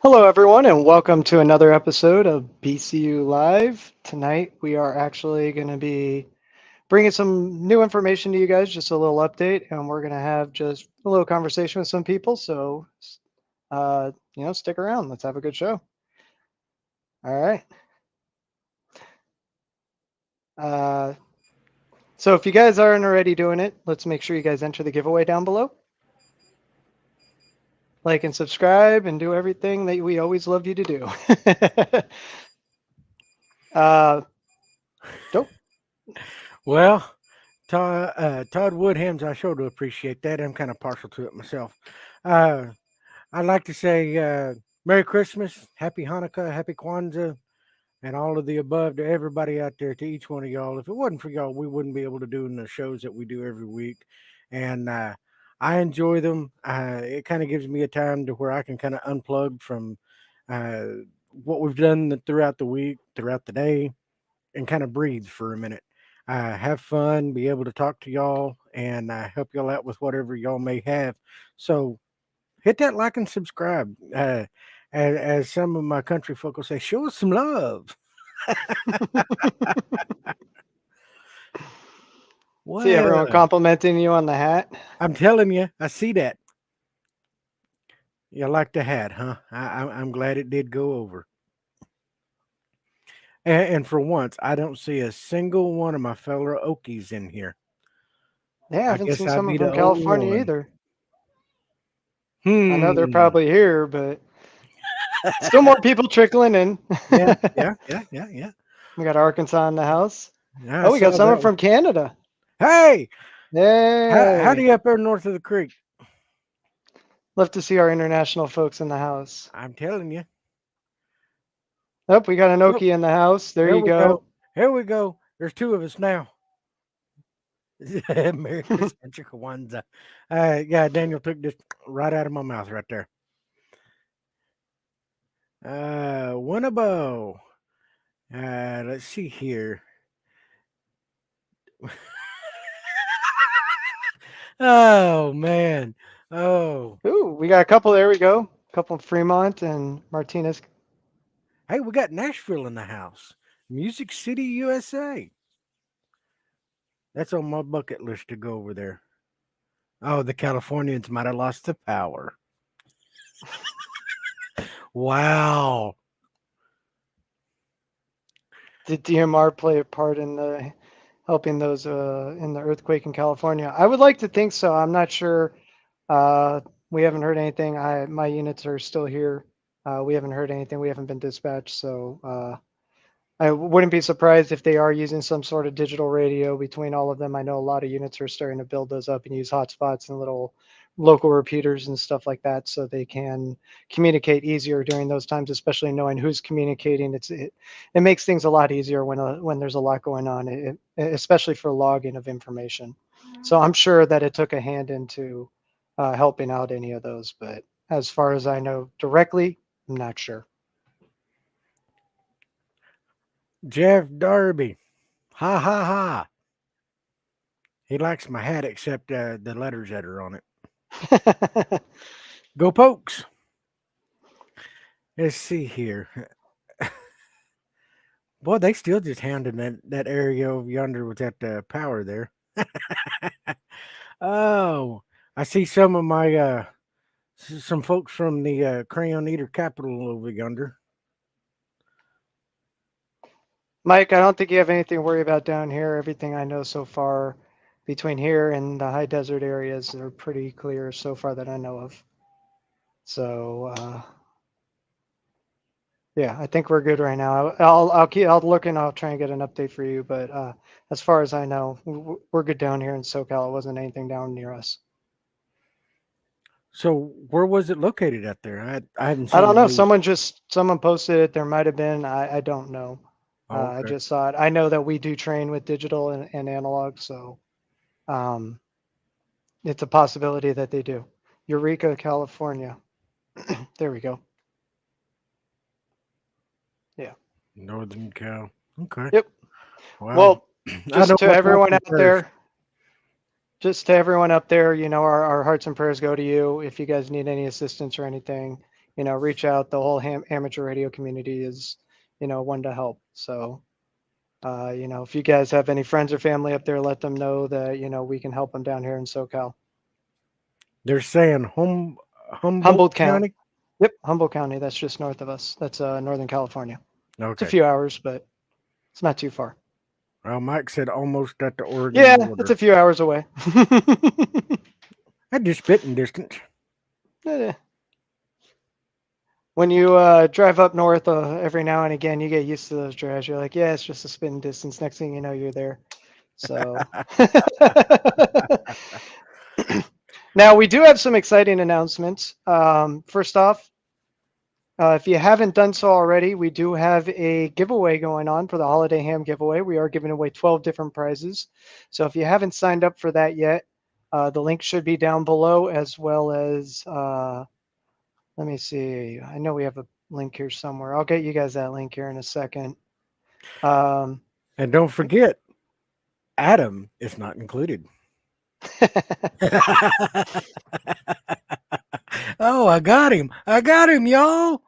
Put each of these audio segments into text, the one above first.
Hello, everyone, and welcome to another episode of BCU Live. Tonight, we are actually going to be bringing some new information to you guys, just a little update, and we're going to have just a little conversation with some people. So, stick around. Let's have a good show. All right. So, if you guys aren't already doing it, let's make sure you guys enter the giveaway down below. Like and subscribe and do everything that we always love you to do. Dope. Well, Todd Woodhams, I sure do appreciate that. I'm kind of partial to it myself. Uh, I'd like to say Merry Christmas, Happy Hanukkah, Happy Kwanzaa, and all of the above to everybody out there, to each one of y'all. If it wasn't for y'all, we wouldn't be able to do the shows that we do every week. And I enjoy them. It kind of gives me a time to where I can kind of unplug from uh, what we've done throughout the week, throughout the day, and kind of breathe for a minute. Have fun, be able to talk to y'all, and help y'all out with whatever y'all may have. So hit that like and subscribe. As some of my country folk will say, show us some love. See everyone Well, complimenting you on the hat. I'm telling you, I see that. You like the hat, huh? I'm glad it did go over. And for once, I don't see a single one of my fellow Okies in here. Yeah, I I haven't guess seen I'd someone be the from only California one. either. I know they're Hmm. probably here, but still more people trickling in. Yeah, yeah, yeah, yeah, yeah. We got Arkansas in the house. Yeah, I Oh, we got saw someone that one. from Canada. Hey, howdy Yay! up there north of the creek. Love to see our international folks in the house. I'm telling you. Oh, we got Oh, Anoki in the house. There here you we go. go. Here we go. There's two of us now. Merry Christmas, Kwanzaa. Yeah, Daniel took this right out of my mouth right there. Winnebo. Let's see here. Oh man. Oh, Ooh, we got a couple. There we go. A couple Fremont and Martinez. hey, we got Nashville in the house. Music City, USA. That's on my bucket list to go over there. Oh, the Californians might have lost the power. Wow. Did DMR play a part in the helping those in the earthquake in California? I would like to think so. I'm not sure. Uh, we haven't heard anything. My units are still here. We haven't heard anything. We haven't been dispatched, so I wouldn't be surprised if they are using some sort of digital radio between all of them. I know a lot of units are starting to build those up and use hotspots and little local repeaters and stuff like that, so they can communicate easier during those times, especially knowing who's communicating. It makes things a lot easier when there's a lot going on, especially for logging of information. So I'm sure that it took a hand into helping out any of those, but as far as I know directly, I'm not sure. Jeff Darby. Ha ha ha. He likes my hat except the letters that are on it. Go Pokes. Let's see here. Boy, they still just hounding that area over yonder with that power there. Oh, I see some of my some folks from the Crayon Eater Capital over yonder. Mike, I don't think you have anything to worry about down here. Everything I know so far between here and the high desert areas are pretty clear so far that I know of. So yeah, I think we're good right now. I'll look and I'll try and get an update for you. But as far as I know, we're good down here in SoCal. It wasn't anything down near us. So where was it located out there? I hadn't I seen don't the know. news. Someone posted it. There might have been. I don't know. Oh, I okay. just saw it. I know that we do train with digital and analog, so um, it's a possibility that they do. Eureka, California. There we go. Yeah. Northern Cal. Okay. Yep. Wow. Well, I know just to my thoughts everyone and out prayers. there, just to everyone up there, our hearts and prayers go to you. If you guys need any assistance or anything, reach out. The whole amateur radio community is, one to help. So, if you guys have any friends or family up there, let them know that, we can help them down here in SoCal. They're saying Humboldt Humboldt County. County. Yep, Humboldt County. That's just north of us. That's Northern California. It's a Okay. few hours, but it's not too far. Well, Mike said almost at the Oregon Yeah, it's border. a few hours away. At just spitting distance. Eh, when you drive up north every now and again, you get used to those drives. You're like, yeah, it's just a spin distance. Next thing you know, you're there. So now we do have some exciting announcements. First off, if you haven't done so already, we do have a giveaway going on for the Holiday Ham giveaway. We are giving away 12 different prizes. So if you haven't signed up for that yet, the link should be down below, as well as let me see. I know we have a link here somewhere. I'll get you guys that link here in a second. And don't forget, Adam is not included. Oh, I got him. I got him, y'all.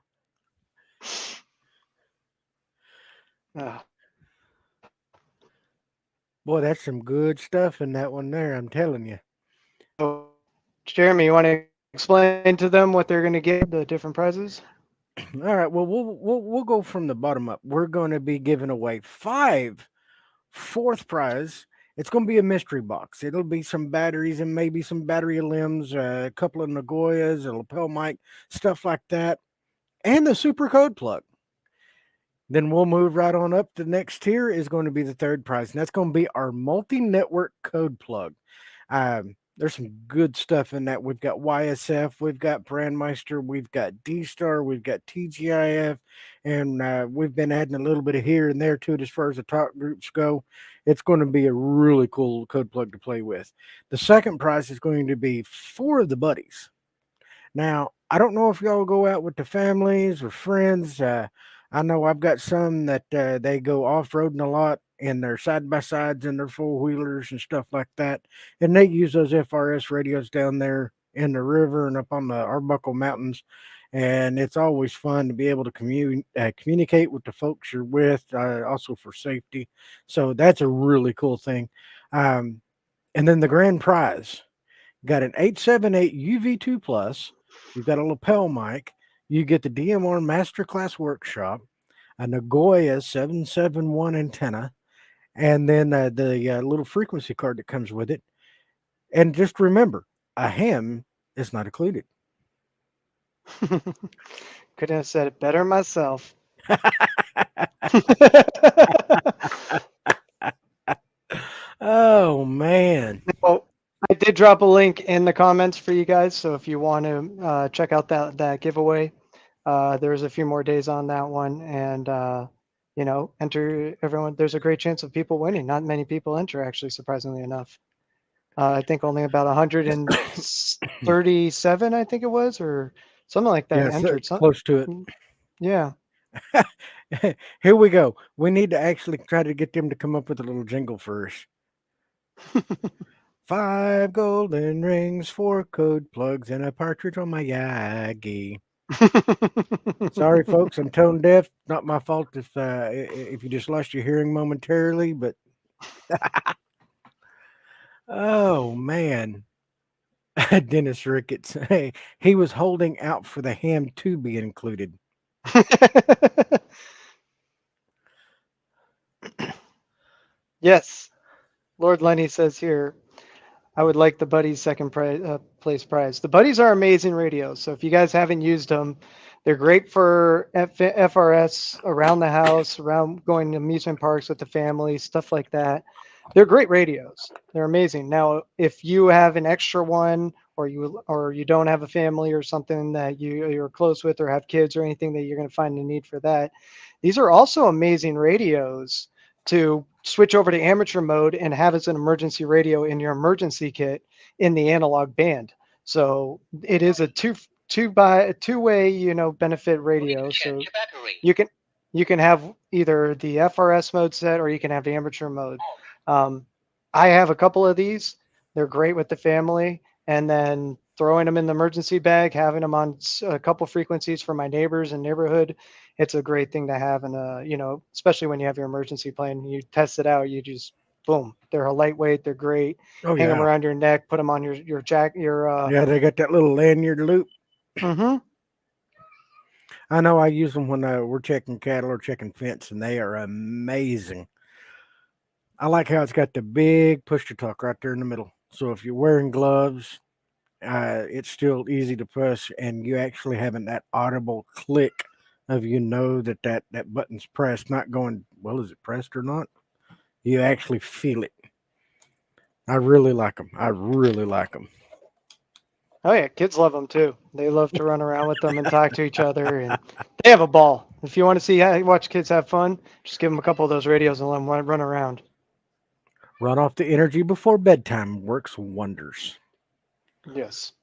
Boy, that's some good stuff in that one there, I'm telling you. So, Jeremy, you want to explain to them what they're going to get, the different prizes? All right, well, we'll go from the bottom up. We're going to be giving away 5. Fourth prize, it's going to be a mystery box. It'll be some batteries and maybe some battery limbs, a couple of Nagoyas, a lapel mic, stuff like that, and the super code plug. Then we'll move right on up. The next tier is going to be the third prize, and that's going to be our multi-network code plug. There's some good stuff in that. We've got YSF, we've got Brandmeister, we've got D-Star, we've got TGIF, and we've been adding a little bit of here and there to it as far as the talk groups go. It's going to be a really cool code plug to play with. The second prize is going to be 4 of the buddies. Now, I don't know if y'all go out with the families or friends. I know I've got some that they go off-roading a lot in their side-by-sides and their four-wheelers and stuff like that. And they use those FRS radios down there in the river and up on the Arbuckle Mountains. And it's always fun to be able to communicate with the folks you're with, also for safety. So that's a really cool thing. And then the grand prize, got an 878 UV2 Plus. You've got a lapel mic. You get the DMR Masterclass Workshop, a Nagoya 771 antenna, and then the little frequency card that comes with it. And just remember, a ham is not included. Couldn't have said it better myself. Oh, man. Well, I did drop a link in the comments for you guys, so if you want to check out that giveaway, there's a few more days on that one, and enter everyone. There's a great chance of people winning. Not many people enter, actually, surprisingly enough. I think only about 137, I think it was, or something like that, Yes, entered. close to it. Yeah. Here we go. We need to actually try to get them to come up with a little jingle first. 5 golden rings, 4 code plugs, and a partridge on my Yagi. Sorry, folks, I'm tone deaf. Not my fault if you just lost your hearing momentarily, but oh man, Dennis Ricketts, hey, he was holding out for the ham to be included. Yes, Lord Lenny says here, I would like the Buddies second place prize. The Buddies are amazing radios. So if you guys haven't used them, they're great for FRS around the house, around going to amusement parks with the family, stuff like that. They're great radios. They're amazing. Now, if you have an extra one, or you don't have a family or something that you're close with, or have kids or anything that you're going to find a need for that, these are also amazing radios to switch over to amateur mode and have as an emergency radio in your emergency kit in the analog band. So it is a two-way, benefit radio. So you can have either the FRS mode set, or you can have the amateur mode. I have a couple of these. They're great with the family. And then throwing them in the emergency bag, having them on a couple frequencies for my neighbors and neighborhood. It's a great thing to have, and especially when you have your emergency plan, you test it out. You just boom, they're a lightweight, they're great. Oh Hang them yeah, around your neck, put them on your jack, your yeah. They got that little lanyard loop. mm-hmm. I know I use them when we're checking cattle or checking fence, and they are amazing. I like how it's got the big push to talk right there in the middle. So if you're wearing gloves, it's still easy to push, and you actually having that audible click of that button's pressed, not going, well, is it pressed or not? You actually feel it. I really like them. I really like them. Oh yeah, kids love them too. They love to run around with them and talk to each other, and they have a ball. If you want to see how watch kids have fun, just give them a couple of those radios and let them run around. Run off the energy before bedtime works wonders. Yes.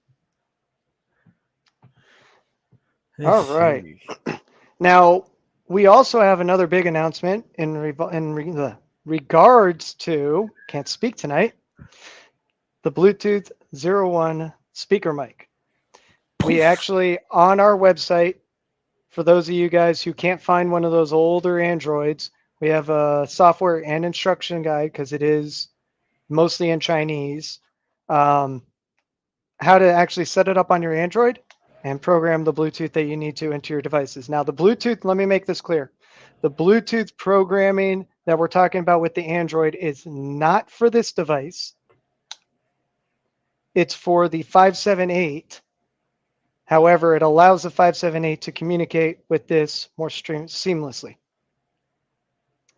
Let's All right. see. Now we also have another big announcement regards to can't speak tonight. The Bluetooth 01 speaker mic. We actually on our website, for those of you guys who can't find one of those older Androids, we have a software and instruction guide because it is mostly in Chinese. Um, how to actually set it up on your Android and program the Bluetooth that you need to into your devices. Now, the Bluetooth, let me make this clear. The Bluetooth programming that we're talking about with the Android is not for this device. It's for the 578. However, it allows the 578 to communicate with this more seamlessly.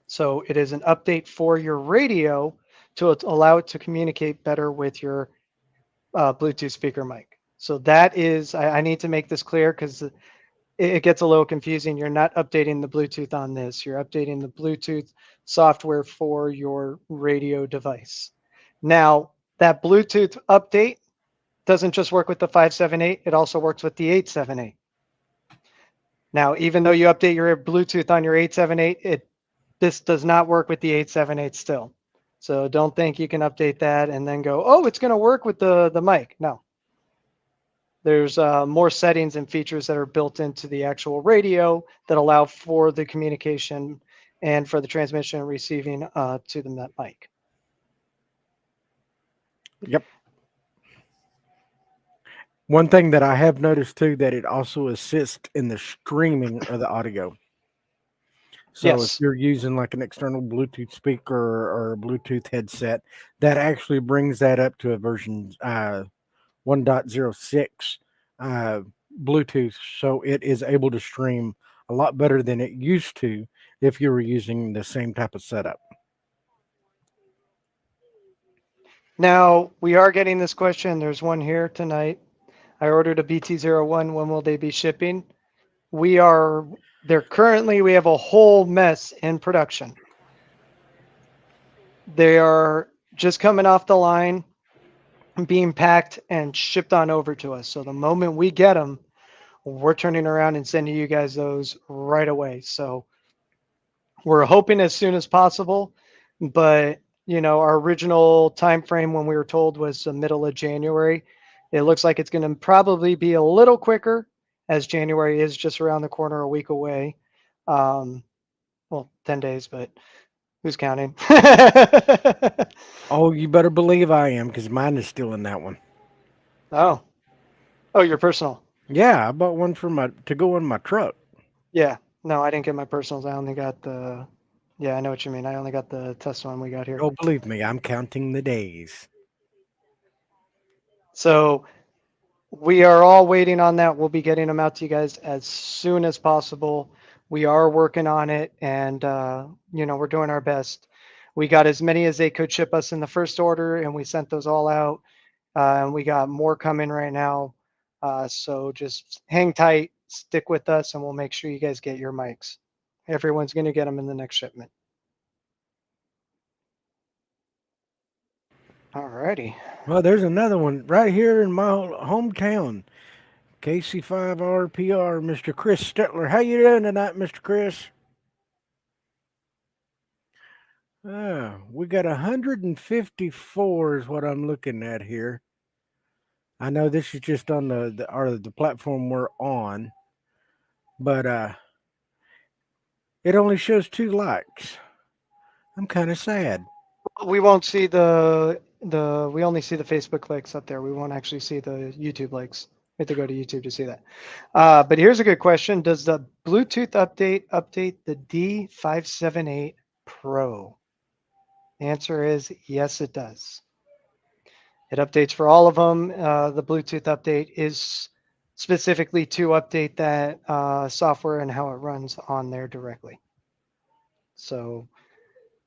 So it is an update for your radio to allow it to communicate better with your Bluetooth speaker mic. So that is, I need to make this clear because it gets a little confusing. You're not updating the Bluetooth on this. You're updating the Bluetooth software for your radio device. Now, that Bluetooth update doesn't just work with the 578, it also works with the 878. Now, even though you update your Bluetooth on your 878, this does not work with the 878 still. So don't think you can update that and then go, oh, it's going to work with the mic. No. There's more settings and features that are built into the actual radio that allow for the communication and for the transmission and receiving to the mic. Yep. One thing that I have noticed too that it also assists in the streaming of the audio. So if Yes. you're using like an external Bluetooth speaker or a Bluetooth headset, that actually brings that up to a version 1.06 uh, Bluetooth, so it is able to stream a lot better than it used to if you were using the same type of setup. Now, we are getting this question. There's one here tonight. I ordered a BT01. When will they be shipping? We have a whole mess in production. They are just coming off the line, being packed and shipped on over to us. So the moment we get them, we're turning around and sending you guys those right away. So we're hoping as soon as possible, but our original time frame when we were told was the middle of January. It looks like it's going to probably be a little quicker as January is just around the corner, a week away. Well, 10 days, but who's counting? Oh, you better believe I am because mine is still in that one. Oh, oh, your personal. Yeah, I bought one for my to go in my truck. Yeah. No, I didn't get my personals. I only got yeah, I know what you mean. I only got the test one we got here. Oh, believe me, I'm counting the days. So we are all waiting on that. We'll be getting them out to you guys as soon as possible. We are working on it, and we're doing our best. We got as many as they could ship us in the first order, and we sent those all out. And we got more coming right now. So just hang tight, stick with us, and we'll make sure you guys get your mics. Everyone's going to get them in the next shipment. All righty. Well, there's another one right here in my hometown. KC5RPR, Mr. Chris Stetler. How you doing tonight, Mr. Chris? We got 154 is what I'm looking at here. I know this is just on the platform we're on, but it only shows 2 likes. I'm kind of sad. We won't see the we only see the Facebook likes up there. We won't actually see the YouTube likes. We have to go to YouTube to see that. But here's a good question: does the Bluetooth update the D578 Pro? The answer is yes, it does. It updates for all of them. The Bluetooth update is specifically to update that software and how it runs on there directly. So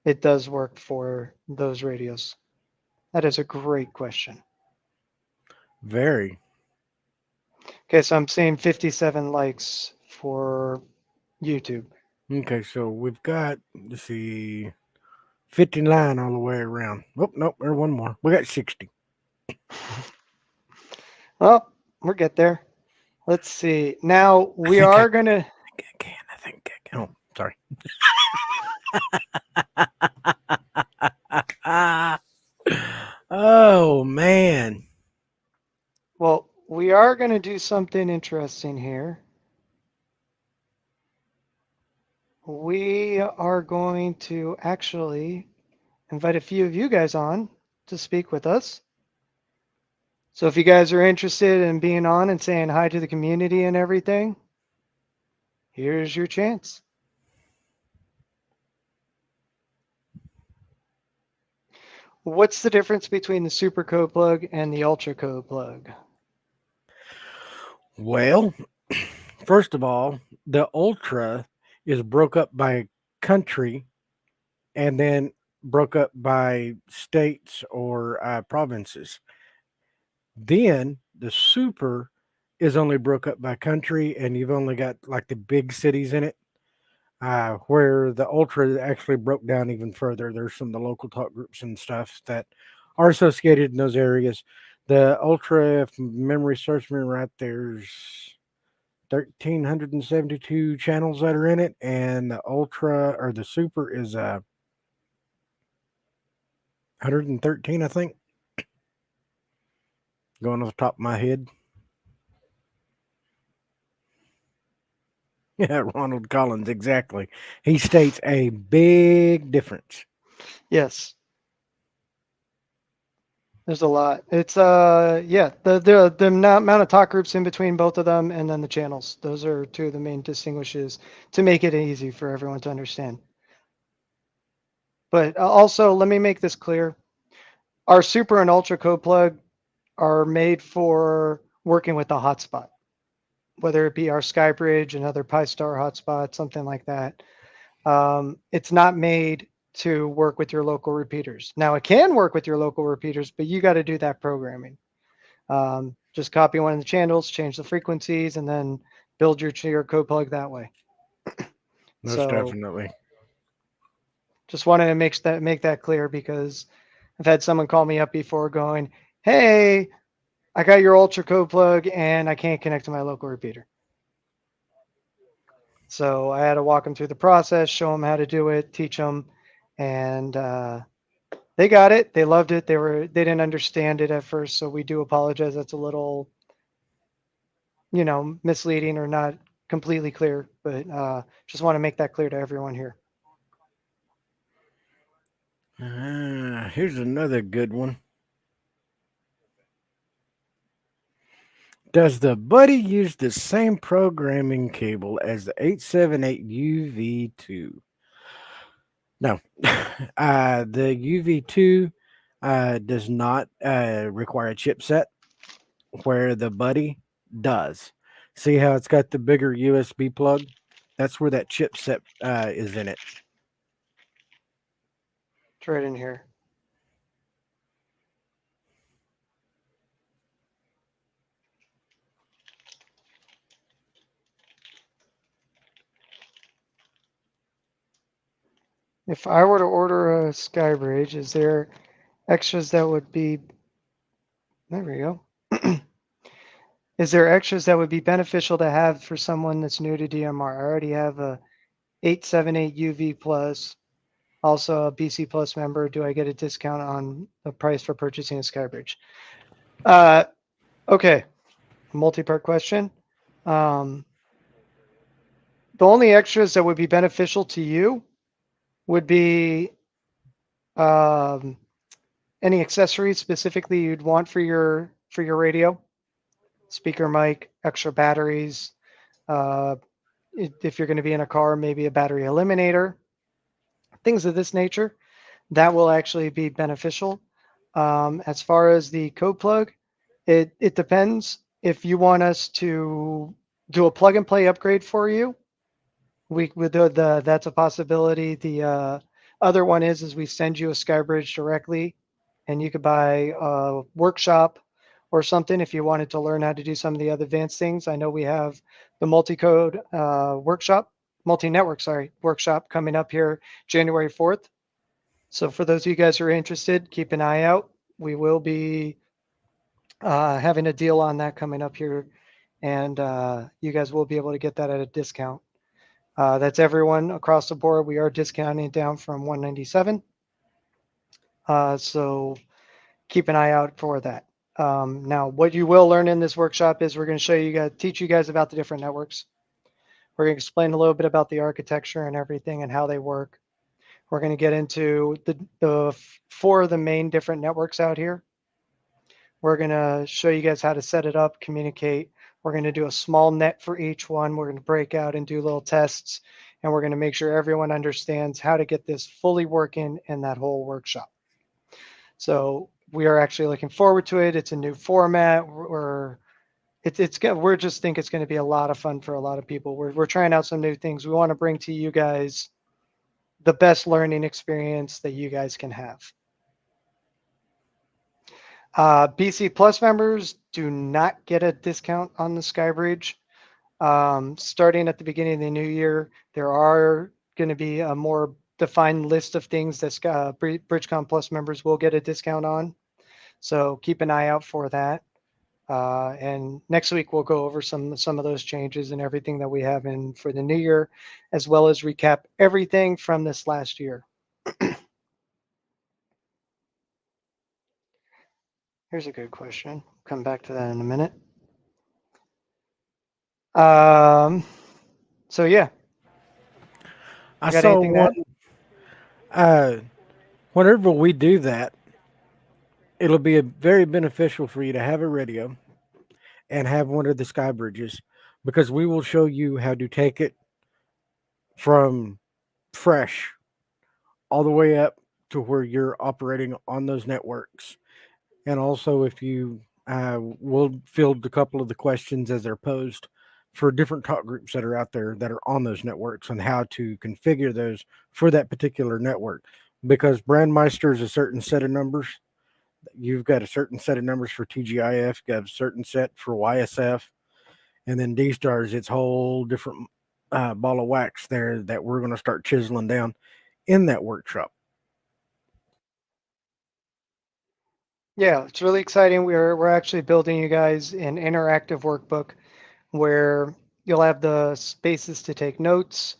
it does work for those radios. That is a great question. Very. Okay, so I'm seeing 57 likes for YouTube. Okay, so we've got, let's see, 59 all the way around. Oh, nope, there's one more. We got 60. Well, we'll get there. Let's see. Now I we think I, are gonna. I can. I think I can. Oh, sorry. Oh, man. Well, we are gonna do something interesting here. We are going to actually invite a few of you guys on to speak with us. So if you guys are interested in being on and saying hi to the community and everything, here's your chance. What's the difference between the super code plug and the ultra code plug? Well, first of all, the Ultra is broke up by country and then broke up by states or provinces. Then the Super is only broke up by country, and you've only got like the big cities in it. Where the Ultra actually broke down even further. There's some of the local talk groups and stuff that are associated in those areas. The Ultra, if memory serves me right, there's 1,372 channels that are in it, and the Ultra or the Super is 113, I think, going off the top of my head. Yeah, Ronald Collins, exactly. He states a big difference. Yes, there's a lot. It's yeah, the amount of talk groups in between both of them and then the channels. Those are two of the main distinguishes to make it easy for everyone to understand. But also, let me make this clear. Our super and ultra code plug are made for working with the hotspot, whether it be our SkyBridge, another Pi-Star hotspot, something like that. It's not made to work with your local repeaters. Now, it can work with your local repeaters, but you got to do that programming. Just copy one of the channels, change the frequencies, and then build your code plug that way. Most So definitely. just wanted to make that clear because I've had someone call me up before going, "Hey, I got your ultra code plug and I can't connect to my local repeater." So I had to walk them through the process, show them how to do it, teach them, and they got it. They loved it. They didn't understand it at first, so we do apologize. That's a little, misleading or not completely clear, but just want to make that clear to everyone here. Here's another good one. Does the Buddy use the same programming cable as the 878 UV2? No. The UV2 does not require a chipset, where the Buddy does. See how it's got the bigger USB plug? That's where that chipset is in it. It's right in here. If I were to order a SkyBridge, is there extras that would be, there we go. Is there extras that would be beneficial to have for someone that's new to DMR? I already have a 878 UV plus, also a BC plus member. Do I get a discount on the price for purchasing a SkyBridge? Uh, Okay, multi-part question. Um, the only extras that would be beneficial to you would be um, any accessories specifically you'd want for your radio, speaker mic, extra batteries. Uh, if you're going to be in a car, maybe a battery eliminator, things of this nature. That will actually be beneficial. As far as the code plug, it depends. If you want us to do a plug and play upgrade for you, we do that's a possibility. The other one is we send you a SkyBridge directly, and you could buy a workshop or something if you wanted to learn how to do some of the other advanced things. I know we have the multi-code workshop, multi-network, sorry, workshop coming up here January 4th. So for those of you guys who are interested, keep an eye out. We will be having a deal on that coming up here, and you guys will be able to get that at a discount. That's everyone across the board. We are discounting down from 197. So keep an eye out for that. Now, what you will learn in this workshop is we're going to show you guys, teach you guys about the different networks. We're going to explain a little bit about the architecture and everything and how they work. We're going to get into the four of the main different networks out here. We're going to show you guys how to set it up, communicate. We're going to do a small net for each one. We're going to break out and do little tests, and we're going to make sure everyone understands how to get this fully working in that whole workshop. So we are actually looking forward to it. It's a new format. We're just think it's going to be a lot of fun for a lot of people. We're trying out some new things. We want to bring to you guys the best learning experience that you guys can have. BC Plus members do not get a discount on the SkyBridge. Starting at the beginning of the new year, there are going to be a more defined list of things that BridgeCom Plus members will get a discount on. So keep an eye out for that. And next week we'll go over some of those changes and everything that we have in for the new year, as well as recap everything from this last year. Here's a good question. Come back to that in a minute. So yeah, I got saw anything to one. add? Uh, Whenever we do that, it'll be very beneficial for you to have a radio and have one of the sky bridges because we will show you how to take it from fresh all the way up to where you're operating on those networks. And also, if you will field a couple of the questions as they're posed for different talk groups that are out there that are on those networks and how to configure those for that particular network. Because Brandmeister is a certain set of numbers. You've got a certain set of numbers for TGIF, you got a certain set for YSF, and then D stars, it's whole different ball of wax there that we're going to start chiseling down in that workshop. Yeah, it's really exciting. We're actually building you guys an interactive workbook where you'll have the spaces to take notes.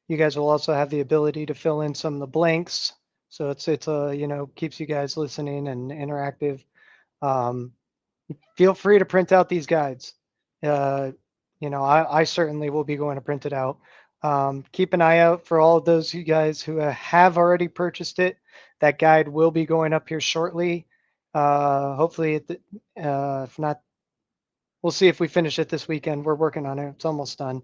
You guys will also have the ability to fill in some of the blanks. So it's a keeps you guys listening and interactive. Um, Feel free to print out these guides. Uh, I certainly will be going to print it out. Keep an eye out for all of those you guys who have already purchased it. That guide will be going up here shortly. Hopefully, if not, we'll see if we finish it this weekend. We're working on it. It's almost done.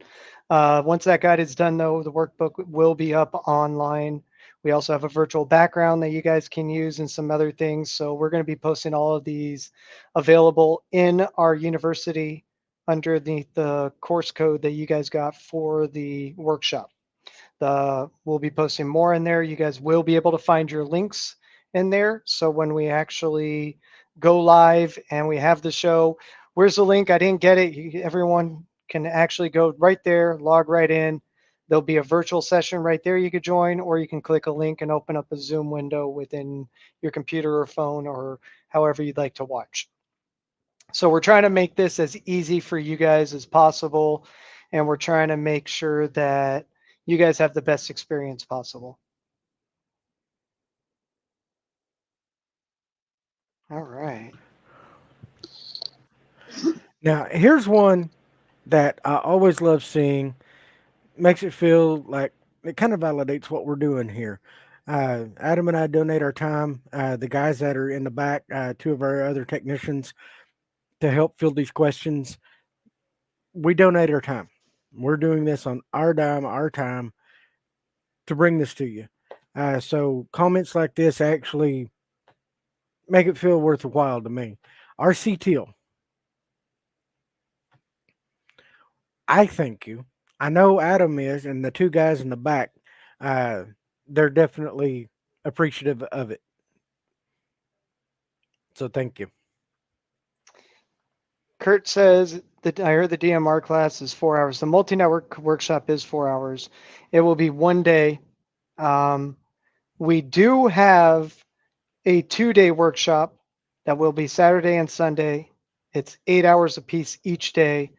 Once that guide is done, though, the workbook will be up online. We also have a virtual background that you guys can use and some other things. So we're going to be posting all of these available in our university underneath the course code that you guys got for the workshop. We'll be posting more in there. You guys will be able to find your links in there. So when we actually go live and we have the show, where's the link? I didn't get it. Everyone can actually go right there, log right in. There'll be a virtual session right there you could join, or you can click a link and open up a Zoom window within your computer or phone or however you'd like to watch. So we're trying to make this as easy for you guys as possible, and we're trying to make sure that you guys have the best experience possible. All right. Now, here's one that I always love seeing. Makes it feel like it kind of validates what we're doing here. Adam and I donate our time. The guys that are in the back, two of our other technicians, to help field these questions, we donate our time. We're doing this on our dime, our time to bring this to you. So comments like this actually make it feel worthwhile to me. RC Teal, I thank you. I know Adam is, and the two guys in the back, uh, they're definitely appreciative of it. So thank you. Kurt says that I heard the DMR class is 4 hours. The multi-network workshop is 4 hours. It will be one day. Um, we do have a 2 day workshop that will be Saturday and Sunday. It's 8 hours apiece each day,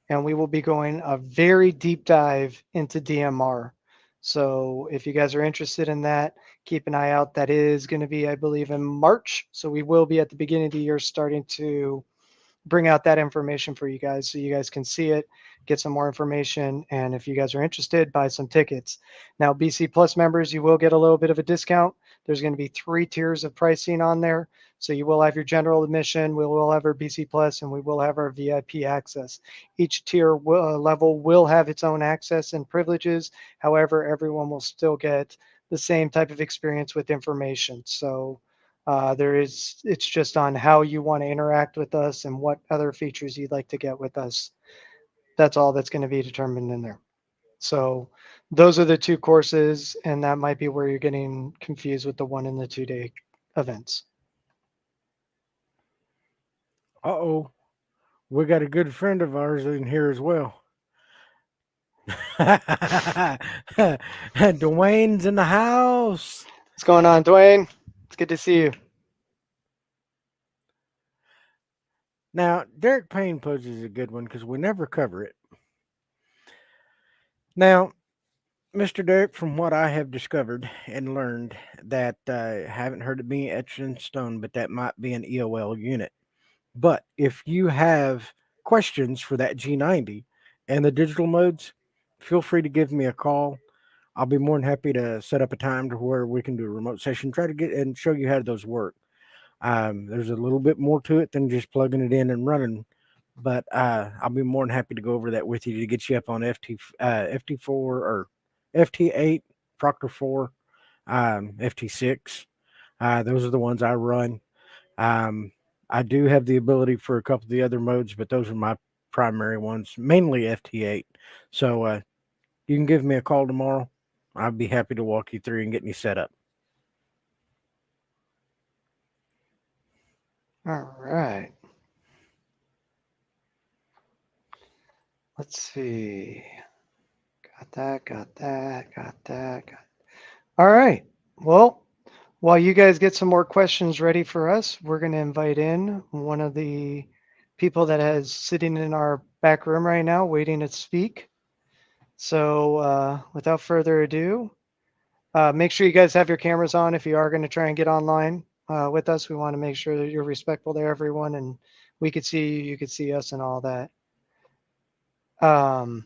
and we will be going a very deep dive into DMR. So if you guys are interested in that, keep an eye out. That is going to be, I believe, in March. So we will be at the beginning of the year starting to bring out that information for you guys so you guys can see it, get some more information, and if you guys are interested, buy some tickets. Now, BC Plus members, you will get a little bit of a discount. There's going to be 3 tiers of pricing on there. So you will have your general admission, we will have our BC Plus, and we will have our VIP access. Each tier level will have its own access and privileges. However, everyone will still get the same type of experience with information. So it's just on how you want to interact with us and what other features you'd like to get with us. That's all that's going to be determined in there. So those are the two courses, and that might be where you're getting confused with the 1 and the 2 day events. Uh-oh, we got a good friend of ours in here as well. Dwayne's in the house. What's going on, Dwayne? It's good to see you. Now, Derek Payne poses a good one because we never cover it. Now, Mr. Derek, from what I have discovered and learned, that haven't heard it being etched in stone, but that might be an EOL unit. But if you have questions for that G90 and the digital modes, feel free to give me a call. I'll be more than happy to set up a time to where we can do a remote session, try to get and show you how those work. There's a little bit more to it than just plugging it in and running, but I'll be more than happy to go over that with you to get you up on FT4 or FT8, Proctor 4, FT6. Those are the ones I run. Um, I do have the ability for a couple of the other modes, but those are my primary ones, mainly FT8. So you can give me a call tomorrow. I'd be happy to walk you through and get you set up. All right. Let's see. Got that, got that, got that. All right. Well, while you guys get some more questions ready for us, we're going to invite in one of the people that is sitting in our back room right now waiting to speak. So without further ado, make sure you guys have your cameras on if you are going to try and get online with us. We want to make sure that you're respectful to everyone and we could see you could see us and all that. All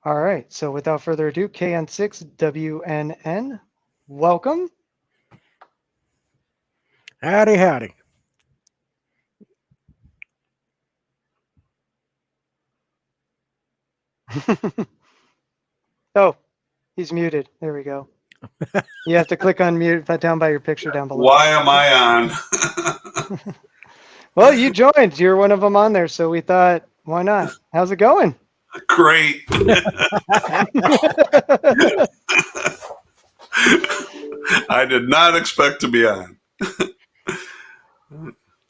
right. So without further ado, KN6WNN, welcome. Howdy, howdy. Oh, he's muted. There we go. You have to click on mute down by your picture down below. Why am I on? Well, you joined. You're one of them on there, so we thought, why not? How's it going? Great. I did not expect to be on.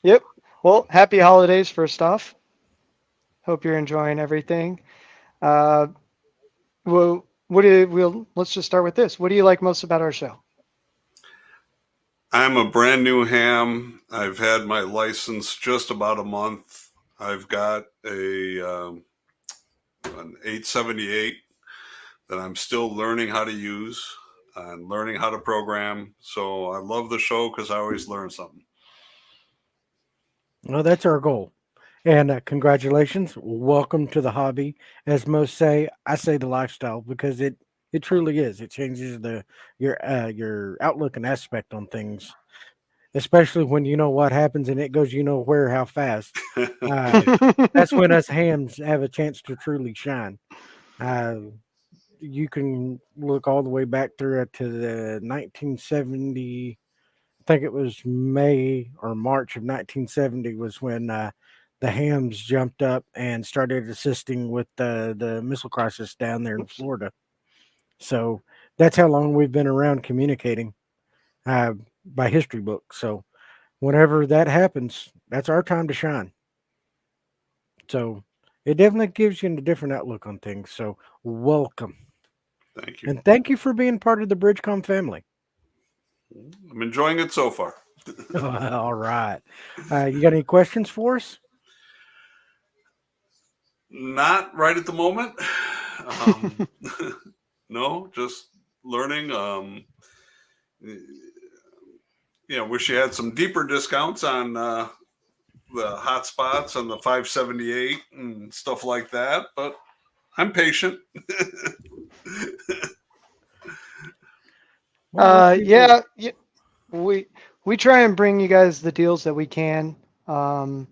Yep. Well, happy holidays first off. Hope you're enjoying everything. Well, let's just start with this. What do you like most about our show? I'm a brand new ham. I've had my license just about a month. I've got an 878 that I'm still learning how to use and learning how to program. So I love the show because I always learn something. Well, that's our goal. And congratulations, welcome to the hobby. As most say, I say the lifestyle because it truly is. It changes your outlook and aspect on things, especially when you know what happens and it goes you know where how fast. Uh, that's when us hams have a chance to truly shine. Uh, you can look all the way back through to the 1970. I think it was May or March of 1970 was when the hams jumped up and started assisting with the missile crisis down there in Oops. Florida. So that's how long we've been around communicating uh, by history books. So whenever that happens, that's our time to shine. So it definitely gives you a different outlook on things. So welcome. Thank you. And thank you for being part of the BridgeCom family. I'm enjoying it so far. All right. You got any questions for us? Not right at the moment. Um, no, just learning. Wish you had some deeper discounts on the hotspots and the 578 and stuff like that, but I'm patient. Well, let's see here. Yeah, yeah, we we try and bring you guys the deals that we can. Um,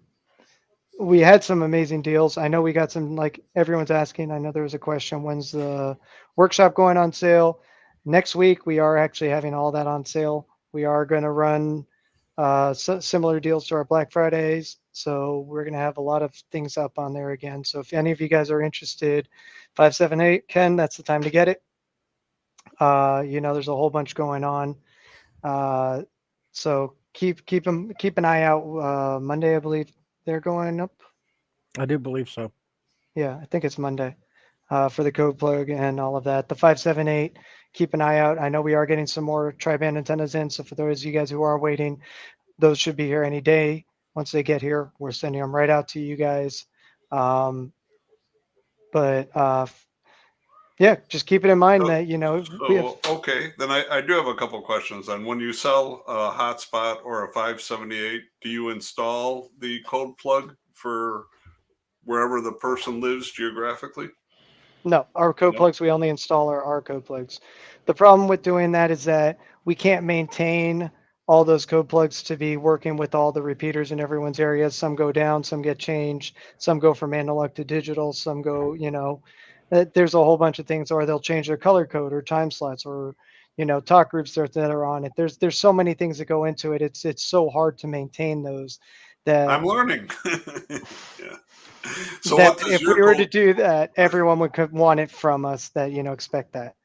we had some amazing deals. I know we got some, like everyone's asking. I know there was a question, when's the workshop going on sale? Next week, we are actually having all that on sale. We are going to run similar deals to our Black Fridays. So we're going to have a lot of things up on there again. So if any of you guys are interested, 578, Ken, that's the time to get it. There's a whole bunch going on. Uh, so keep an eye out. Monday, I believe they're going up. I do believe so. Yeah, I think it's Monday for the code plug and all of that. The 578, keep an eye out. I know we are getting some more tri-band antennas in. So for those of you guys who are waiting, those should be here any day. Once they get here, we're sending them right out to you guys. Um, but yeah, just keep it in mind So, that, we have. okay, then I do have a couple questions. And when you sell a hotspot or a 578, do you install the code plug for wherever the person lives geographically? No, our code No. plugs, we only install our code plugs. The problem with doing that is that we can't maintain all those code plugs to be working with all the repeaters in everyone's areas. Some go down, some get changed, some go from analog to digital, some go, there's a whole bunch of things, or they'll change their color code or time slots or, talk groups that are on it. There's so many things that go into it. It's so hard to maintain those that I'm learning. Yeah. So that what does if we your were to code do that, everyone would want it from us that, expect that.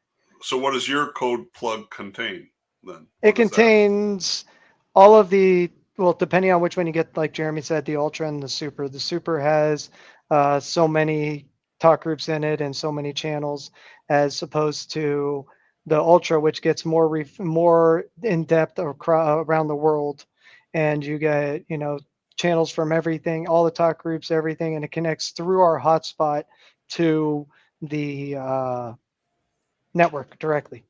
so what does your code plug contain then? It What is that? contains all of the, well, depending on which one you get, like Jeremy said, the Ultra and the Super. The Super has so many talk groups in it and so many channels, as opposed to the Ultra, which gets more in depth around the world, and you get channels from everything, all the talk groups, everything, and it connects through our hotspot to the network directly.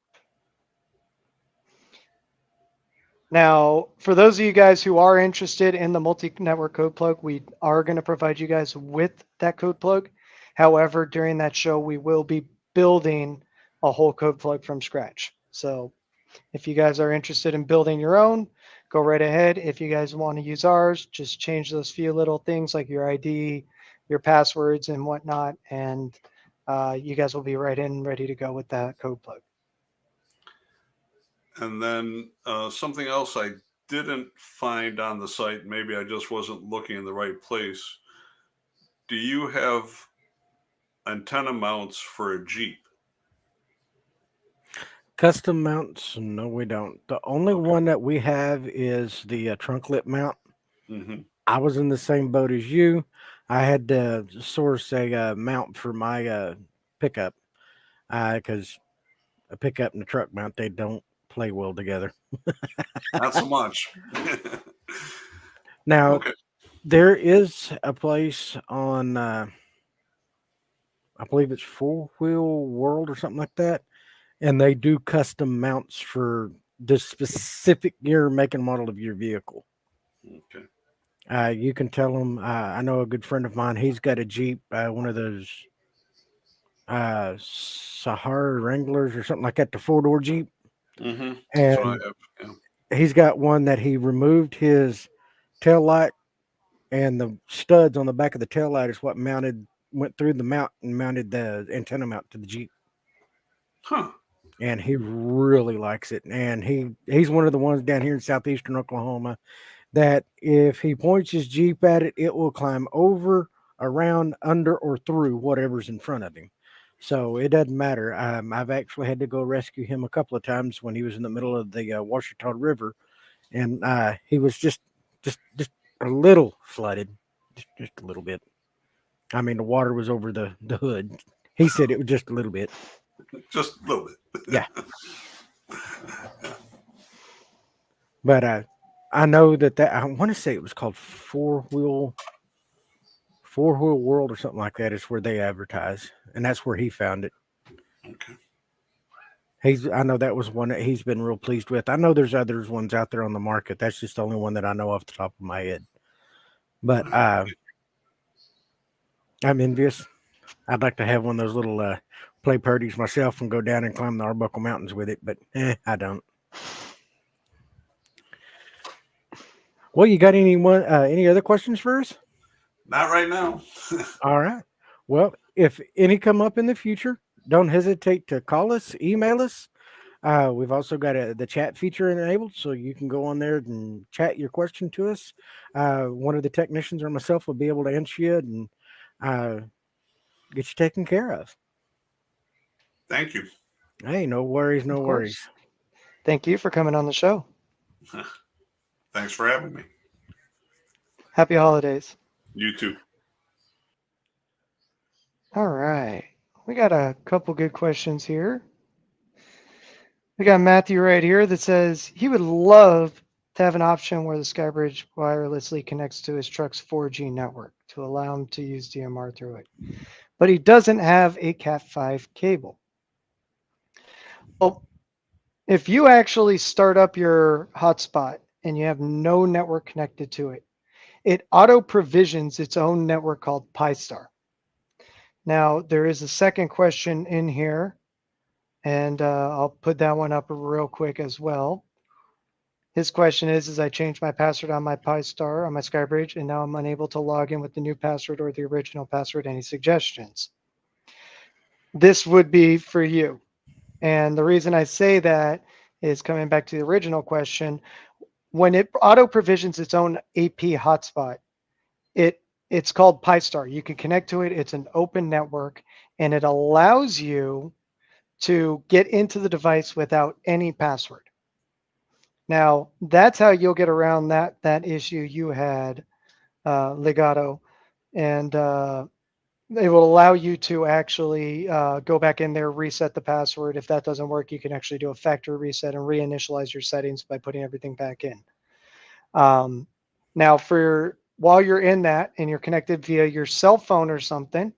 Now, for those of you guys who are interested in the multi-network code plug, we are going to provide you guys with that code plug. However, during that show, we will be building a whole code plug from scratch. So if you guys are interested in building your own, go right ahead. If you guys want to use ours, just change those few little things like your ID, your passwords, and whatnot, and you guys will be right in ready to go with that code plug. And then something else I didn't find on the site, maybe I just wasn't looking in the right place. Do you have antenna mounts for a Jeep? Custom mounts? No, we don't. The only Okay. one that we have is the trunklet mount. Mm-hmm. I was in the same boat as you. I had to source a mount for my pickup because a pickup and a truck mount, they don't play well together. Not so much. Now, Okay. there is a place on, I believe it's Four Wheel World or something like that, and they do custom mounts for the specific year, make, and model of your vehicle. Okay. You can tell them. I know a good friend of mine. He's got a Jeep, one of those Sahara Wranglers or something like that, the 4-door Jeep, Mm-hmm. That's what I and have. Yeah. he's got one that he removed his tail light, and the studs on the back of the tail light is what went through the mount and mounted the antenna mount to the Jeep. Huh. And he really likes it. And he's one of the ones down here in southeastern Oklahoma that if he points his Jeep at it, it will climb over, around, under, or through whatever's in front of him. So it doesn't matter. I've actually had to go rescue him a couple of times when he was in the middle of the Washita River, and he was just a little flooded, just a little bit. I mean, the water was over the hood. He said it was just a little bit. Just a little bit. Yeah. But I know that I want to say it was called Four Wheel World or something like that. Is where they advertise, and that's where he found it. Okay. I know that was one that he's been real pleased with. I know there's others ones out there on the market. That's just the only one that I know off the top of my head. But I'm envious. I'd like to have one of those little play parties myself and go down and climb the Arbuckle Mountains with it, but I don't. Well, you got any other questions for us? Not right now. All right. Well, if any come up in the future, don't hesitate to call us, email us. We've also got the chat feature enabled, so you can go on there and chat your question to us. One of the technicians or myself will be able to answer you and get you taken care of. Thank you. Hey, no worries, no Of worries. course. Thank you for coming on the show. Thanks for having me. Happy holidays. You too. All right. We got a couple good questions here. We got Matthew right here that says he would love to have an option where the SkyBridge wirelessly connects to his truck's 4G network to allow him to use DMR through it. But he doesn't have a Cat5 cable. Well, if you actually start up your hotspot and you have no network connected to it, it auto provisions its own network called Pi-Star. Now, there is a second question in here, and I'll put that one up real quick as well. His question is I changed my password on my Pi-Star on my SkyBridge, and now I'm unable to log in with the new password or the original password. Any suggestions? This would be for you. And the reason I say that is coming back to the original question. When it auto provisions its own AP hotspot, it's called Pi-Star. You can connect to it. It's an open network, and it allows you to get into the device without any password. Now, that's how you'll get around that issue you had, Legato, and it will allow you to actually go back in there, reset the password. If that doesn't work, you can actually do a factory reset and reinitialize your settings by putting everything back in. Now, while you're in that and you're connected via your cell phone or something,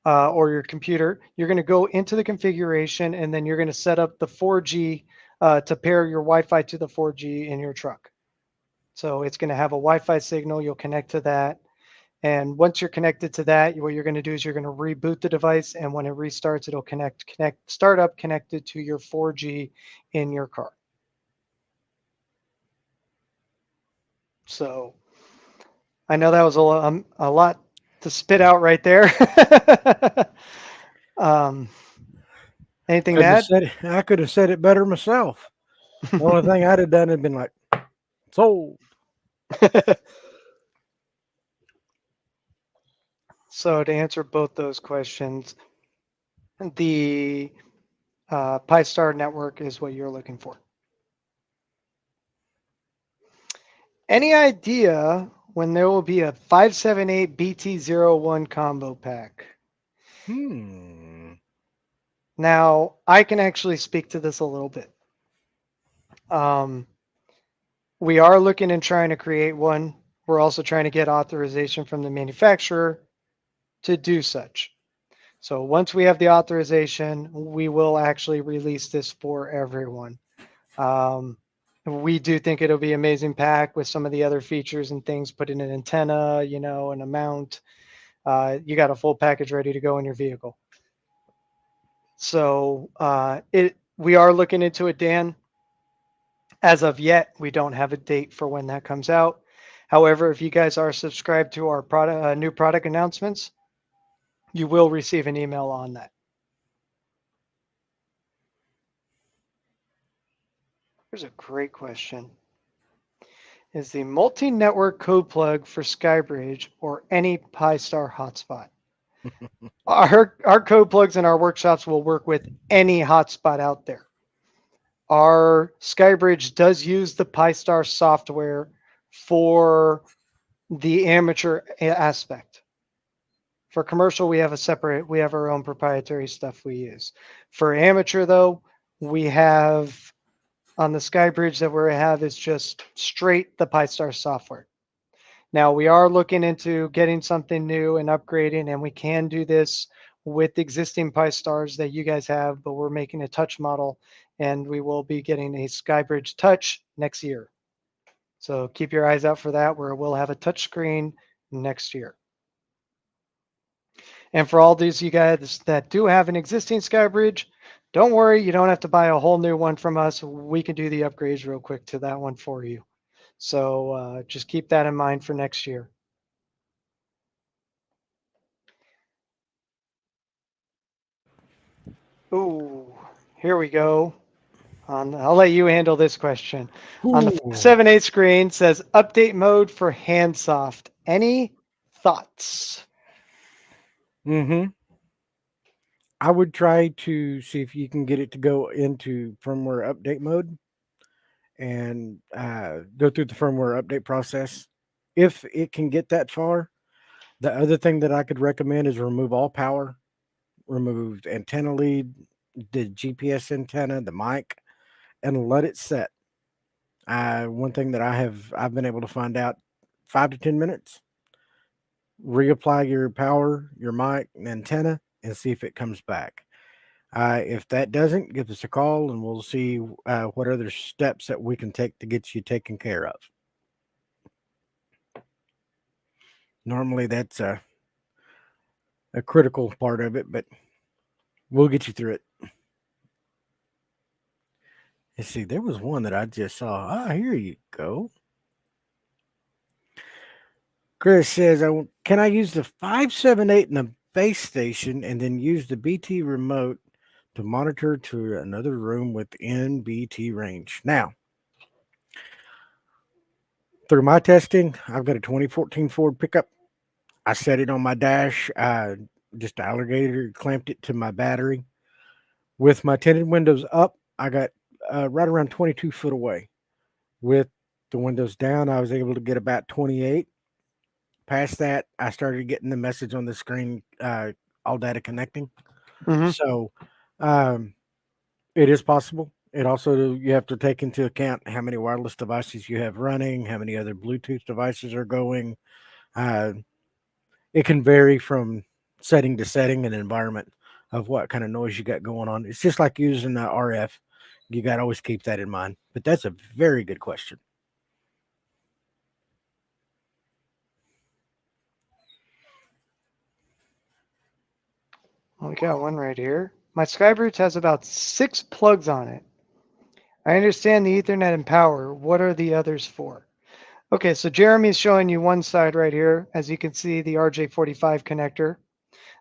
or your computer, you're going to go into the configuration and then you're going to set up the 4G to pair your Wi-Fi to the 4G in your truck. So it's going to have a Wi-Fi signal. You'll connect to that. And once you're connected to that, what you're going to do is you're going to reboot the device. And when it restarts, it'll start up connected to your 4G in your car. So I know that was a lot to spit out right there. Anything to add? I could have said it better myself. The only thing I'd have done had been like, sold. So to answer both those questions, the Pi-Star network is what you're looking for. Any idea when there will be a 578 BT01 combo pack? Now, I can actually speak to this a little bit. We are looking and trying to create one. We're also trying to get authorization from the manufacturer to do such. So once we have the authorization, we will actually release this for everyone. We do think it'll be amazing pack with some of the other features and things, put in an antenna, you know, and a mount. You got a full package ready to go in your vehicle. So we are looking into it, Dan. As of yet, we don't have a date for when that comes out. However, if you guys are subscribed to our new product announcements, you will receive an email on that. Here's a great question. Is the multi-network code plug for SkyBridge or any Pi-Star hotspot? Our code plugs in our workshops will work with any hotspot out there. Our SkyBridge does use the Pi-Star software for the amateur aspect. For commercial, we have our own proprietary stuff we use. For amateur, though, we have on the SkyBridge that we have is just straight the Pi-Star software. Now we are looking into getting something new and upgrading, and we can do this with existing Pi-Stars that you guys have, but we're making a touch model, and we will be getting a SkyBridge Touch next year. So keep your eyes out for that, where we'll have a touch screen next year. And for all these you guys that do have an existing SkyBridge, don't worry, you don't have to buy a whole new one from us. We can do the upgrades real quick to that one for you. So just keep that in mind for next year. Ooh, here we go. I'll let you handle this question. Ooh. On the 5.7/8 screen says update mode for Handsoft. Any thoughts? Mm-hmm. I would try to see if you can get it to go into firmware update mode and go through the firmware update process. If it can get that far, the other thing that I could recommend is remove all power, remove antenna lead, the GPS antenna, the mic, and let it set. One thing that I've been able to find out 5 to 10 minutes. Reapply your power, your mic, and antenna, and see if it comes back. If that doesn't, give us a call and we'll see what other steps that we can take to get you taken care of. Normally, that's a critical part of it, but we'll get you through it. Let's see, there was one that I just saw. Here you go. Chris says, can I use the 578 in the base station and then use the BT remote to monitor to another room within BT range? Now, through my testing, I've got a 2014 Ford pickup. I set it on my dash, just alligator clamped it to my battery. With my tinted windows up, I got right around 22 foot away. With the windows down, I was able to get about 28. Past that, I started getting the message on the screen, all data connecting. Mm-hmm. So it is possible. It also, you have to take into account how many wireless devices you have running, how many other Bluetooth devices are going. It can vary from setting to setting and environment of what kind of noise you got going on. It's just like using the RF. You got to always keep that in mind. But that's a very good question. We got one right here. My SkyBridge has about 6 plugs on it. I understand the Ethernet and power. What are the others for? Okay, so Jeremy's showing you one side right here. As you can see, the RJ45 connector.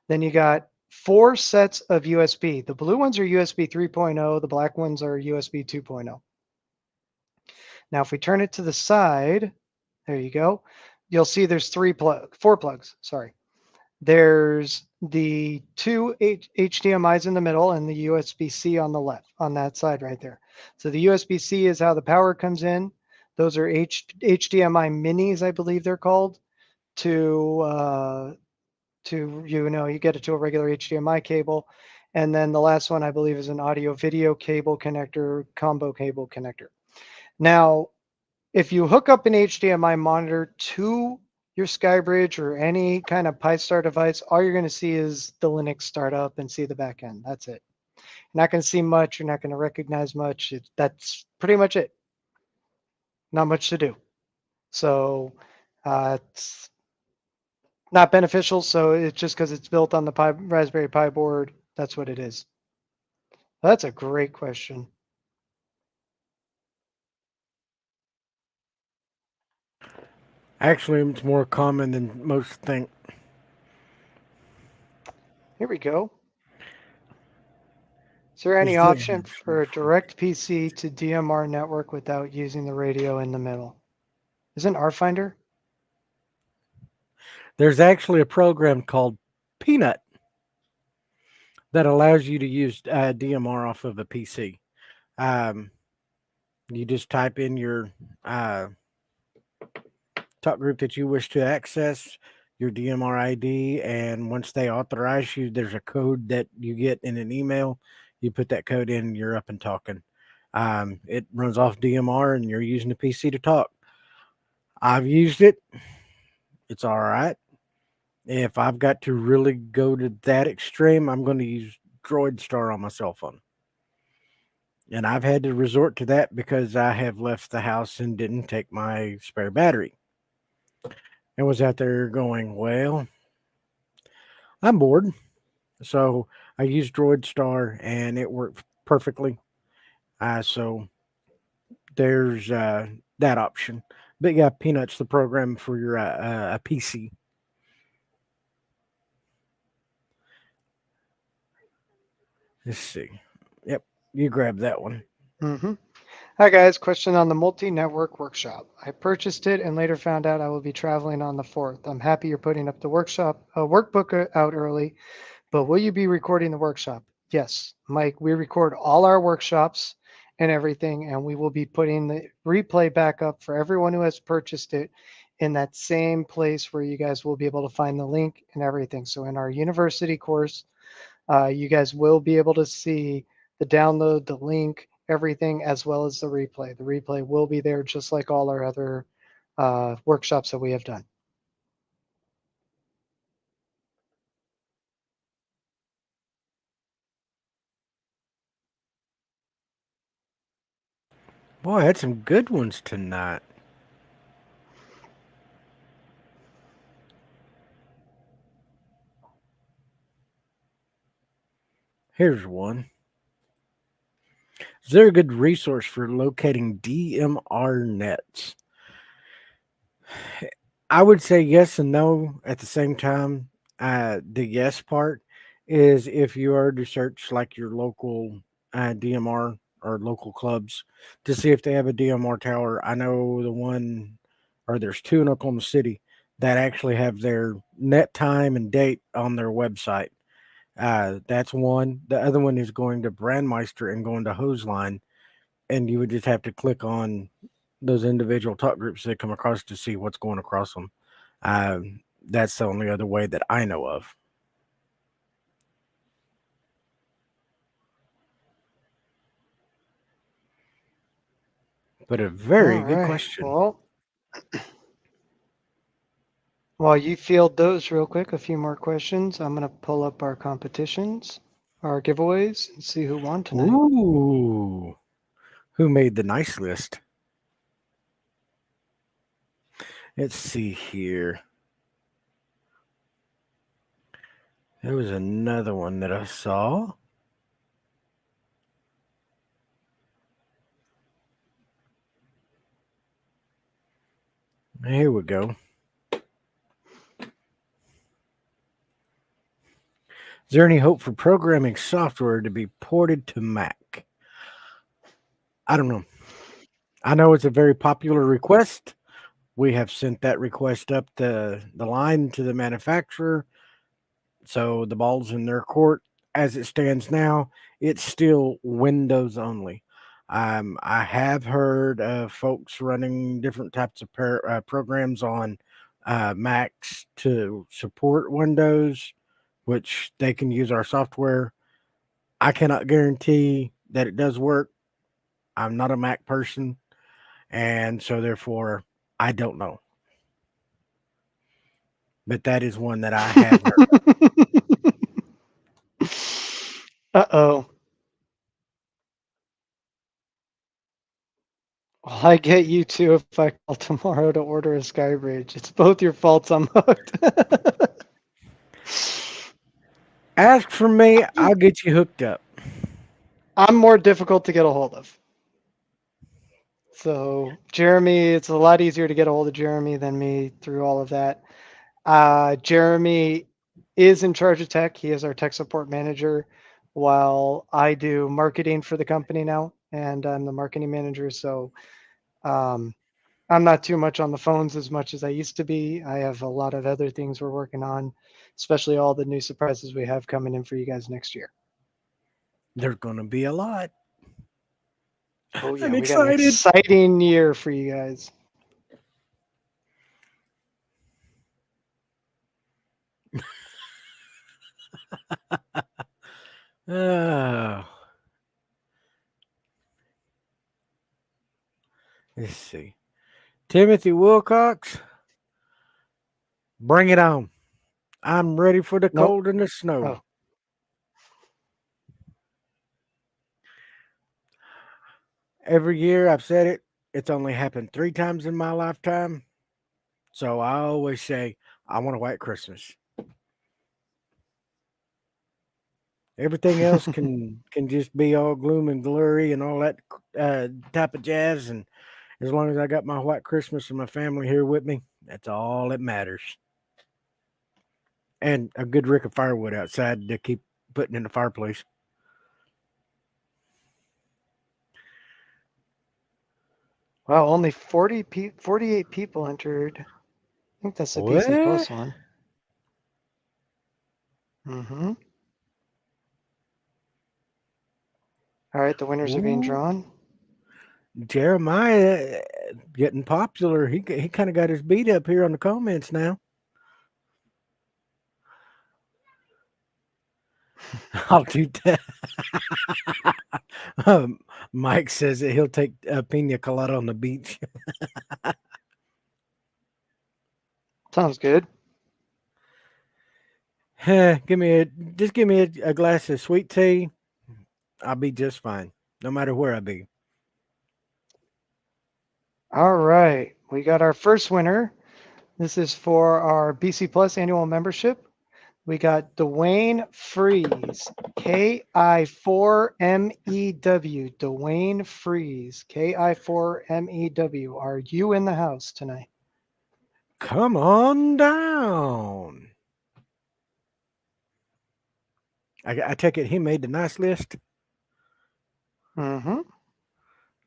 Then you got 4 sets of USB. The blue ones are USB 3.0. The black ones are USB 2.0. Now, if we turn it to the side, there you go. You'll see there's 4 plugs, sorry. There's the 2 HDMIs in the middle and the USB-C on the left, on that side right there. So the USB-C is how the power comes in. Those are HDMI minis, I believe they're called, to you get it to a regular HDMI cable. And then the last one, I believe, is an audio video cable connector, combo cable connector. Now, if you hook up an HDMI monitor to your SkyBridge or any kind of Pi-Star device, all you're going to see is the Linux startup and see the back end. That's it. You're not going to see much. You're not going to recognize much. That's pretty much it. not much to do. So it's not beneficial. So it's just because it's built on the Raspberry Pi board. That's what it is. That's a great question. Actually, it's more common than most think. Here we go. Is there any Is there- option for a direct PC to DMR network without using the radio in the middle? Isn't RFinder? There's actually a program called Peanut that allows you to use DMR off of a PC. Um, you just type in your uh, talk group that you wish to access, your DMR ID, and once they authorize you, there's a code that you get in an email. You put that code in, you're up and talking. It runs off DMR, and you're using the PC to talk. I've used it. It's all right. If I've got to really go to that extreme, I'm going to use Droid Star on my cell phone. And I've had to resort to that because I have left the house and didn't take my spare battery. And was out there going, well, I'm bored. So I used Droid Star and it worked perfectly. So there's that option. But yeah, Peanut's the program for your a PC. Let's see. Yep, you grab that one. Mm-hmm. Hi guys, question on the multi-network workshop. I purchased it and later found out I will be traveling on the 4th. I'm happy you're putting up the workbook out early, but will you be recording the workshop? Yes, Mike, we record all our workshops and everything, and we will be putting the replay back up for everyone who has purchased it in that same place where you guys will be able to find the link and everything. So in our university course, you guys will be able to see the download, the link, everything, as well as the replay. The replay will be there just like all our other workshops that we have done. Boy, I had some good ones tonight. Here's one. Is there a good resource for locating DMR nets? I would say yes and no at the same time. The yes part is if you are to search like your local DMR or local clubs to see if they have a DMR tower. I know the one, or there's two in Oklahoma City that actually have their net time and date on their website. That's one. The other one is going to Brandmeister and going to Hoseline, and you would just have to click on those individual talk groups that come across to see what's going across them. That's the only other way that I know of. But a very All good right. question. Well, while you field those real quick, a few more questions. I'm going to pull up our competitions, our giveaways, and see who won tonight. Ooh, who made the nice list? Let's see here. There was another one that I saw. Here we go. Is there any hope for programming software to be ported to Mac? I don't know. I know it's a very popular request. We have sent that request up the line to the manufacturer. So the ball's in their court. As it stands now, it's still Windows only. I have heard of folks running different types of programs on Macs to support Windows, which they can use our software. I cannot guarantee that it does work. I'm not a Mac person, and so therefore I don't know. But that is one that I have heard of. Uh-oh. Well, I get you too if I call tomorrow to order a SkyBridge. It's both your faults. I'm hooked. Ask for me, I'll get you hooked up. I'm more difficult to get a hold of. So Jeremy, it's a lot easier to get a hold of Jeremy than me through all of that. Jeremy is in charge of tech. He is our tech support manager, while I do marketing for the company now, and I'm the marketing manager. So um, I'm not too much on the phones as much as I used to be. I have a lot of other things we're working on, especially all the new surprises we have coming in for you guys next year. There's going to be a lot. Oh yeah, I'm we got an excited. exciting year for you guys. Oh, let's see. Timothy Wilcox, bring it on. I'm ready for the Nope. cold and the snow. Oh. Every year I've said it, it's only happened 3 times in my lifetime. So I always say, I want a white Christmas. Everything else can just be all gloom and glory and all that type of jazz. And as long as I got my white Christmas and my family here with me, that's all that matters. And a good rick of firewood outside to keep putting in the fireplace. Wow, only 48 people entered. I think that's the BC What? Plus one. Mm-hmm. All right, the winners are being Ooh. drawn. Jeremiah getting popular. He kind of got his beat up here on the comments now. I'll do that. Mike says that he'll take a pina colada on the beach. Sounds good. Give me a glass of sweet tea. I'll be just fine, no matter where I be. All right, we got our first winner. This is for our BC Plus annual membership. We got Dwayne Freeze, KI4MEW. Dwayne Freeze, KI4MEW. Are you in the house tonight? Come on down. I take it he made the nice list. Mm-hmm.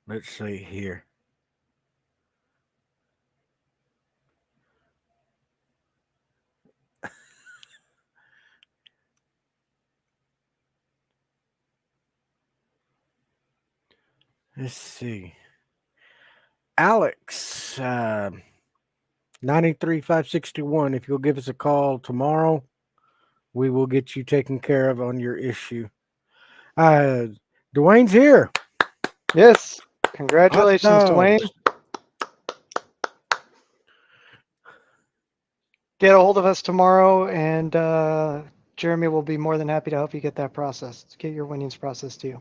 Let's see here. Let's see. Alex, 93561. If you'll give us a call tomorrow, we will get you taken care of on your issue. Dwayne's here. Yes. Congratulations, Hot Dwayne. dogs. Get a hold of us tomorrow, and Jeremy will be more than happy to help you get that process, get your winnings process to you.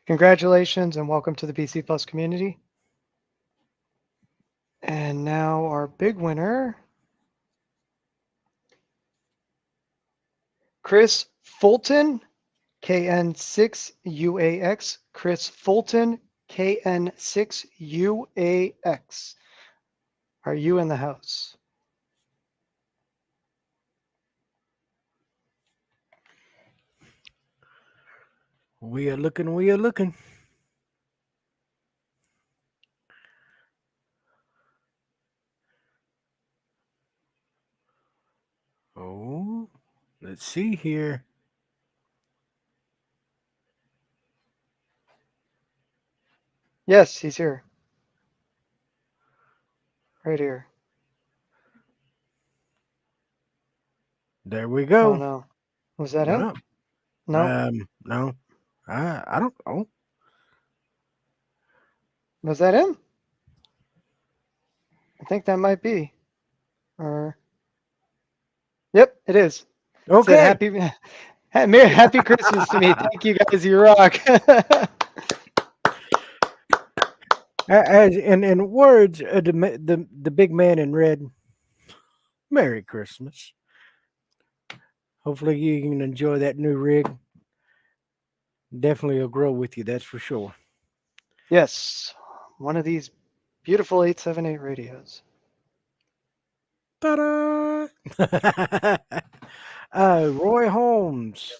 Congratulations and welcome to the BC Plus community. And now our big winner, Chris Fulton, KN6UAX. Chris Fulton, KN6UAX. Are you in the house? We are looking. Oh, let's see here. Yes, he's here. Right here. There we go. Oh no. Was that him? No. No. No. I don't know. Was that him? I think that might be. Or yep, it is. Okay. Said happy Christmas to me. Thank you guys. You rock. As in words of the big man in red, Merry Christmas. Hopefully you can enjoy that new rig. Definitely will grow with you, that's for sure. Yes, one of these beautiful 878 radios. Ta-da! Roy Holmes.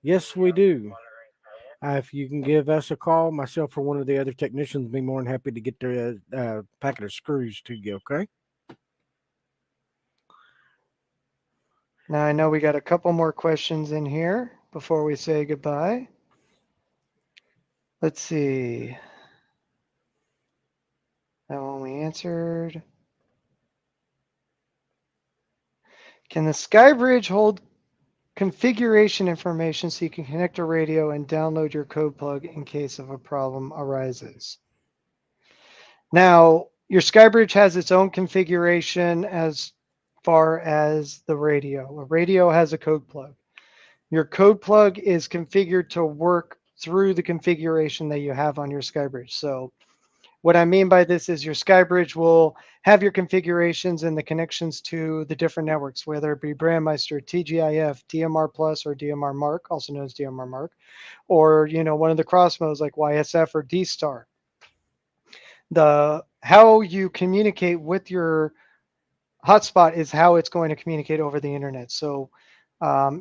Yes, we do. If you can give us a call, myself or one of the other technicians, be more than happy to get the packet of screws to you. Okay. Now I know we got a couple more questions in here before we say goodbye. Let's see. That one we answered. Can the SkyBridge hold configuration information so you can connect a radio and download your code plug in case of a problem arises? Now, your SkyBridge has its own configuration as far as the radio. A radio has a code plug. Your code plug is configured to work through the configuration that you have on your SkyBridge. So what I mean by this is your SkyBridge will have your configurations and the connections to the different networks, whether it be Brandmeister, TGIF, DMR Plus, or DMR Mark, also known as DMR Mark, or one of the cross modes like YSF or D-Star. How you communicate with your hotspot is how it's going to communicate over the internet. So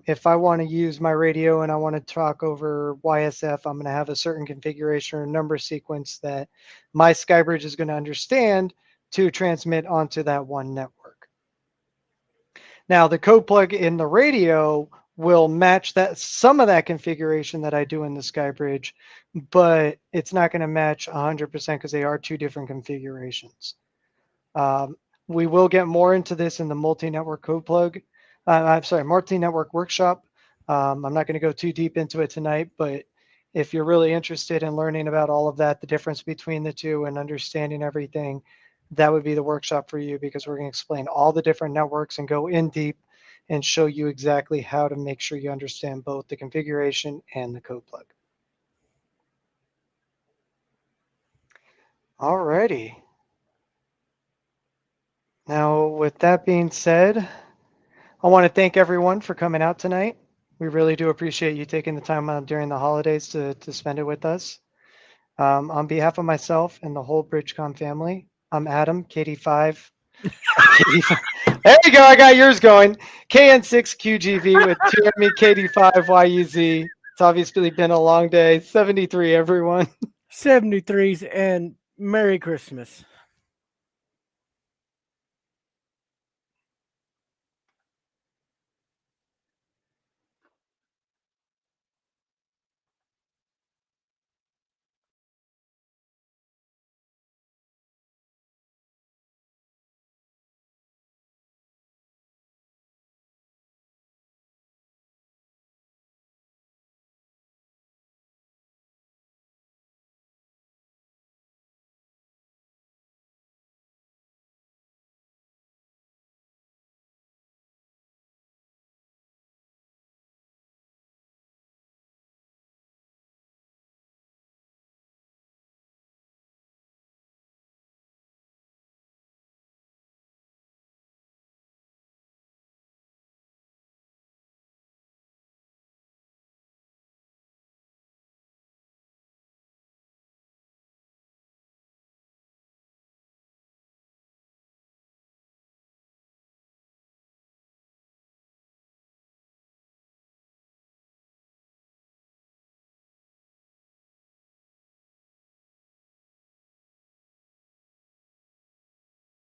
if I want to use my radio and I want to talk over YSF, I'm going to have a certain configuration or number sequence that my SkyBridge is going to understand to transmit onto that one network. Now, the code plug in the radio will match some of that configuration that I do in the SkyBridge, but it's not going to match 100% because they are two different configurations. We will get more into this in the multi-network code plug. I'm sorry, multi-network workshop. I'm not going to go too deep into it tonight, but if you're really interested in learning about all of that, the difference between the two and understanding everything, that would be the workshop for you, because we're going to explain all the different networks and go in deep and show you exactly how to make sure you understand both the configuration and the code plug. Alrighty. Now, with that being said, I want to thank everyone for coming out tonight. We really do appreciate you taking the time out during the holidays to spend it with us. On behalf of myself and the whole BridgeCom family, I'm Adam, KD5. There you go, I got yours going. KN6QGV with Jeremy, KD5YUZ. It's obviously been a long day. 73, everyone. 73s and Merry Christmas.